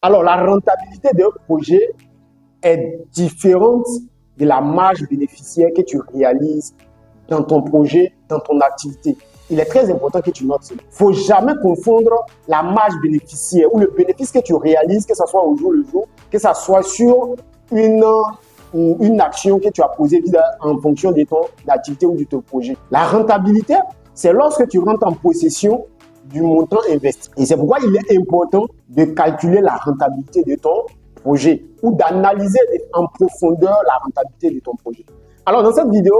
Alors, la rentabilité d'un projet est différente de la marge bénéficiaire que tu réalises dans ton projet, dans ton activité. Il est très important que tu notes cela. Il ne faut jamais confondre la marge bénéficiaire ou le bénéfice que tu réalises, que ce soit au jour le jour, que ce soit sur une action que tu as posée en fonction de ton activité ou de ton projet. La rentabilité, c'est lorsque tu rentres en possession du montant investi. Et c'est pourquoi il est important de calculer la rentabilité de ton projet ou d'analyser en profondeur la rentabilité de ton projet. Alors, dans cette vidéo,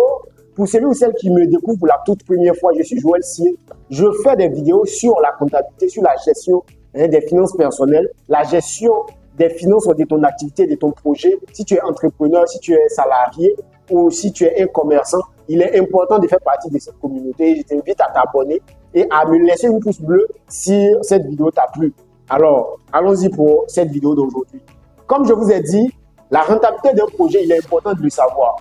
pour celui ou celle qui me découvre pour la toute première fois, je suis Joël Sier. Je fais des vidéos sur la comptabilité, sur la gestion des finances personnelles, la gestion des finances de ton activité, de ton projet. Si tu es entrepreneur, si tu es salarié ou si tu es un commerçant, il est important de faire partie de cette communauté. Je t'invite à t'abonner et à me laisser une pouce bleu si cette vidéo t'a plu. Alors, allons-y pour cette vidéo d'aujourd'hui. Comme je vous ai dit, la rentabilité d'un projet, il est important de le savoir.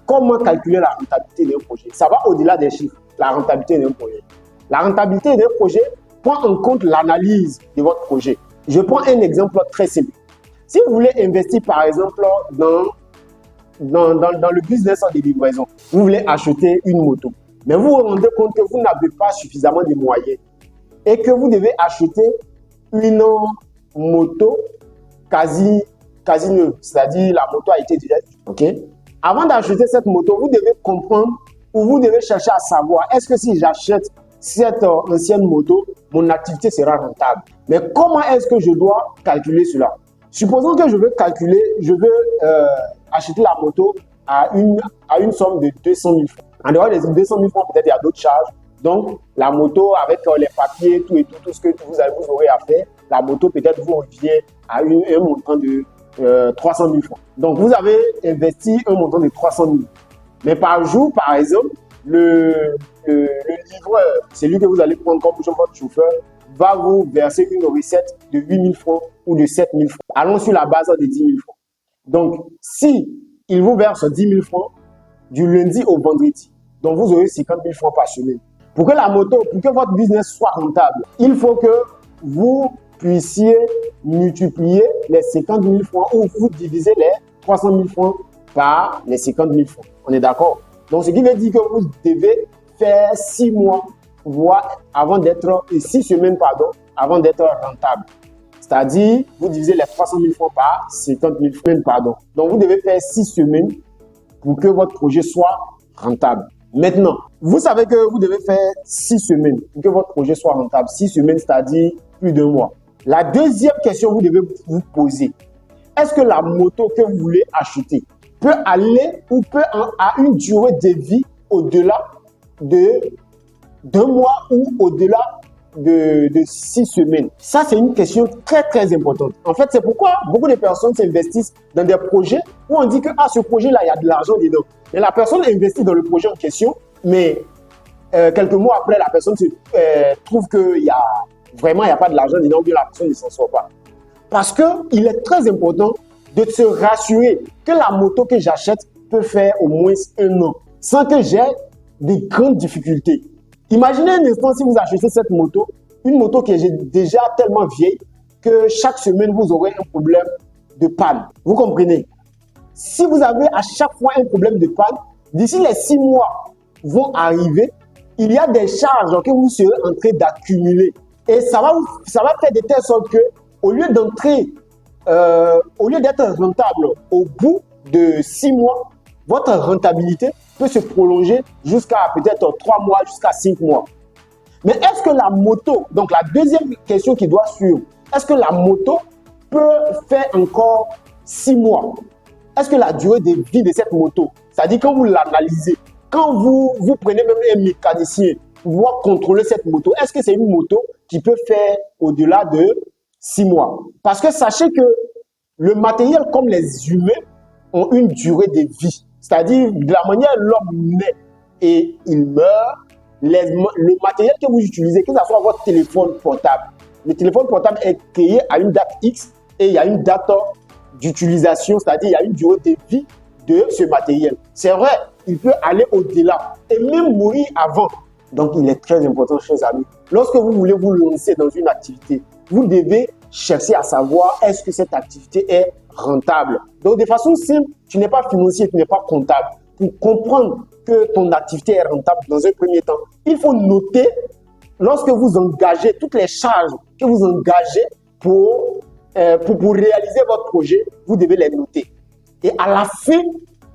Comment calculer la rentabilité d'un projet? Ça va au-delà des chiffres, la rentabilité d'un projet. La rentabilité d'un projet prend en compte l'analyse de votre projet. Je prends un exemple très simple. Si vous voulez investir, par exemple, dans le business de livraison, vous voulez acheter une moto, mais vous vous rendez compte que vous n'avez pas suffisamment de moyens et que vous devez acheter une moto quasi neuve, c'est-à-dire la moto a été déjà... OK? Avant d'acheter cette moto, vous devez comprendre ou vous devez chercher à savoir, est-ce que si j'achète cette ancienne moto, mon activité sera rentable? Mais comment est-ce que je dois calculer cela? Supposons que je veux acheter la moto à une somme de 200 000 francs. En dehors des 200 000 francs, peut-être il y a d'autres charges. Donc, la moto avec les papiers, tout ce que vous aurez à faire, la moto peut-être vous revient à un montant de 300 000 francs. Donc, vous avez investi un montant de 300 000. Mais par jour, par exemple, le livreur, celui que vous allez prendre comme votre chauffeur, va vous verser une recette de 8 000 francs ou de 7 000 francs. Allons sur la base de 10 000 francs. Donc, si il vous verse 10 000 francs du lundi au vendredi, donc vous aurez 50 000 francs par semaine. Pour que votre business soit rentable, il faut que vous puissiez multiplier les 50 000 francs ou vous divisez les 300 000 francs par les 50 000 francs. On est d'accord? Donc, ce qui veut dire que vous devez faire 6 mois, voire 6 semaines, avant d'être rentable. C'est-à-dire, vous divisez les 300 000 francs par 50 000 francs, Donc, vous devez faire 6 semaines pour que votre projet soit rentable. Maintenant, vous savez que vous devez faire 6 semaines pour que votre projet soit rentable. 6 semaines, c'est-à-dire plus d'1 mois. La deuxième question que vous devez vous poser, est-ce que la moto que vous voulez acheter peut aller ou a une durée de vie au-delà d'un mois ou au-delà de 6 semaines? Ça, c'est une question très, très importante. En fait, c'est pourquoi beaucoup de personnes s'investissent dans des projets où on dit que ce projet-là, il y a de l'argent dedans. Et la personne investit dans le projet en question, mais quelques mois après, la personne trouve qu'il y a pas de l'argent dedans, ou bien la personne ne s'en sort pas. Parce qu'il est très important de se rassurer que la moto que j'achète peut faire au moins 1 an sans que j'ai de grandes difficultés. Imaginez un instant si vous achetez cette moto, une moto qui est déjà tellement vieille que chaque semaine vous aurez un problème de panne. Vous comprenez? Si vous avez à chaque fois un problème de panne, d'ici les 6 mois vont arriver, il y a des charges que vous serez en train d'accumuler. Et ça va faire de telle sorte que, au lieu d'être rentable au bout de 6 mois, votre rentabilité peut se prolonger jusqu'à peut-être 3 mois, jusqu'à 5 mois. Mais est-ce que la moto, donc la deuxième question qui doit suivre, est-ce que la moto peut faire encore 6 mois? Est-ce que la durée de vie de cette moto, c'est-à-dire quand vous l'analysez, quand vous prenez même un mécanicien pour pouvoir contrôler cette moto, est-ce que c'est une moto qui peut faire au-delà de 6 mois? Parce que sachez que le matériel, comme les humains, ont une durée de vie. C'est-à-dire, de la manière dont l'homme naît et il meurt, le matériel que vous utilisez, que ce soit votre téléphone portable, le téléphone portable est créé à une date X et il y a une date d'utilisation, c'est-à-dire il y a une durée de vie de ce matériel. C'est vrai, il peut aller au-delà et même mourir avant. Donc, il est très important, chers amis, lorsque vous voulez vous lancer dans une activité, vous devez chercher à savoir est-ce que cette activité est rentable. Donc, de façon simple, tu n'es pas financier, tu n'es pas comptable. Pour comprendre que ton activité est rentable dans un premier temps, il faut noter lorsque vous engagez toutes les charges que vous engagez pour réaliser votre projet, vous devez les noter. Et à la fin,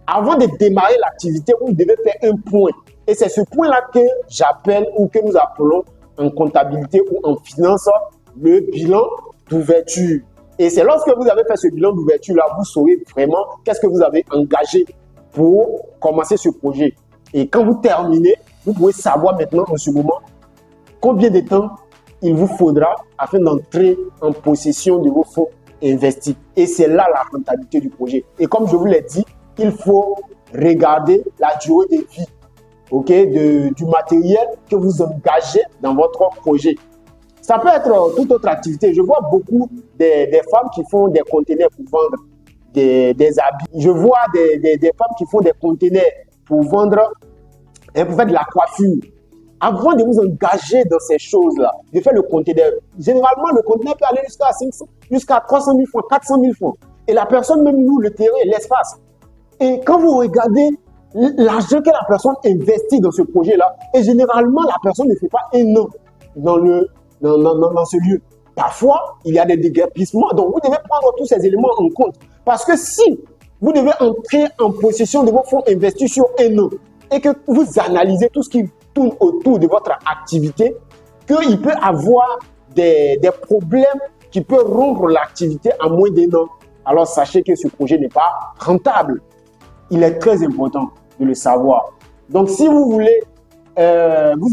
avant de démarrer l'activité, vous devez faire un point. Et c'est ce point-là que j'appelle ou que nous appelons en comptabilité ou en finance le bilan d'ouverture. Et c'est lorsque vous avez fait ce bilan d'ouverture-là, vous saurez vraiment qu'est-ce que vous avez engagé pour commencer ce projet. Et quand vous terminez, vous pouvez savoir maintenant en ce moment combien de temps il vous faudra afin d'entrer en possession de vos fonds investis. Et c'est là la rentabilité du projet. Et comme je vous l'ai dit, il faut regarder la durée de vie, du matériel que vous engagez dans votre projet. Ça peut être toute autre activité. Je vois beaucoup des femmes qui font des conteneurs pour vendre des habits. Je vois des femmes qui font des conteneurs pour vendre et pour faire de la coiffure. Avant de vous engager dans ces choses-là, de faire le conteneur, généralement, le conteneur peut aller jusqu'à 300 000 francs, 400 000 francs. Et la personne même loue le terrain, l'espace. Et quand vous regardez l'argent que la personne investit dans ce projet-là, et généralement, la personne ne fait pas un an dans ce lieu. Parfois, il y a des déguerpissements. Donc, vous devez prendre tous ces éléments en compte. Parce que si vous devez entrer en possession de vos fonds investis sur un an et que vous analysez tout ce qui tourne autour de votre activité, qu'il peut avoir des problèmes qui peuvent rompre l'activité en moins d'un an, alors sachez que ce projet n'est pas rentable. Il est très important de le savoir. Donc, si vous voulez, vous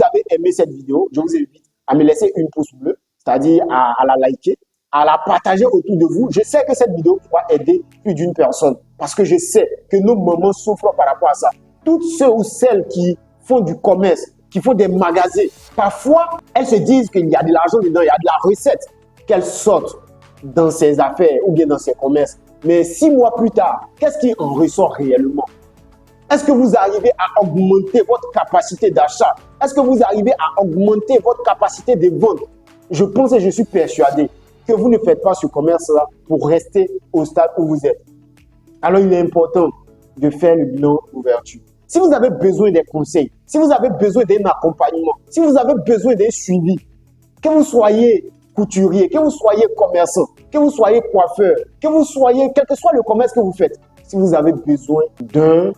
avez aimé cette vidéo, je vous invite à me laisser une pouce bleue, c'est-à-dire à la liker, à la partager autour de vous. Je sais que cette vidéo pourra aider plus d'une personne parce que je sais que nos mamans souffrent par rapport à ça. Toutes ceux ou celles qui font du commerce, qui font des magasins, parfois, elles se disent qu'il y a de l'argent dedans, il y a de la recette qu'elles sortent dans ces affaires ou bien dans ces commerces. Mais 6 mois plus tard, qu'est-ce qui en ressort réellement? Est-ce que vous arrivez à augmenter votre capacité d'achat? Est-ce que vous arrivez à augmenter votre capacité de vente? Je pense et je suis persuadé que vous ne faites pas ce commerce-là pour rester au stade où vous êtes. Alors, il est important de faire le bilan d'ouverture. Si vous avez besoin des conseils, si vous avez besoin d'un accompagnement, si vous avez besoin d'un suivi, que vous soyez couturier, que vous soyez commerçant, que vous soyez coiffeur, que vous soyez, quel que soit le commerce que vous faites, si vous avez besoin d'un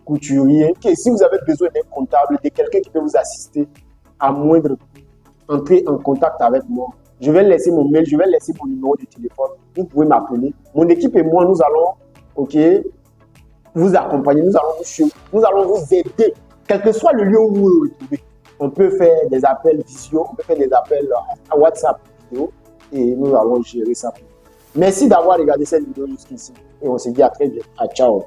couturier, si vous avez besoin d'un comptable, de quelqu'un qui peut vous assister à moindre coût, entrez en contact avec moi. Je vais laisser mon mail, je vais laisser mon numéro de téléphone. Vous pouvez m'appeler. Mon équipe et moi, nous allons, vous accompagner, nous allons vous aider, quel que soit le lieu où vous vous retrouvez. On peut faire des appels visio, on peut faire des appels à WhatsApp vidéo et nous allons gérer ça. Merci d'avoir regardé cette vidéo jusqu'ici et on se dit à très bientôt. Ciao.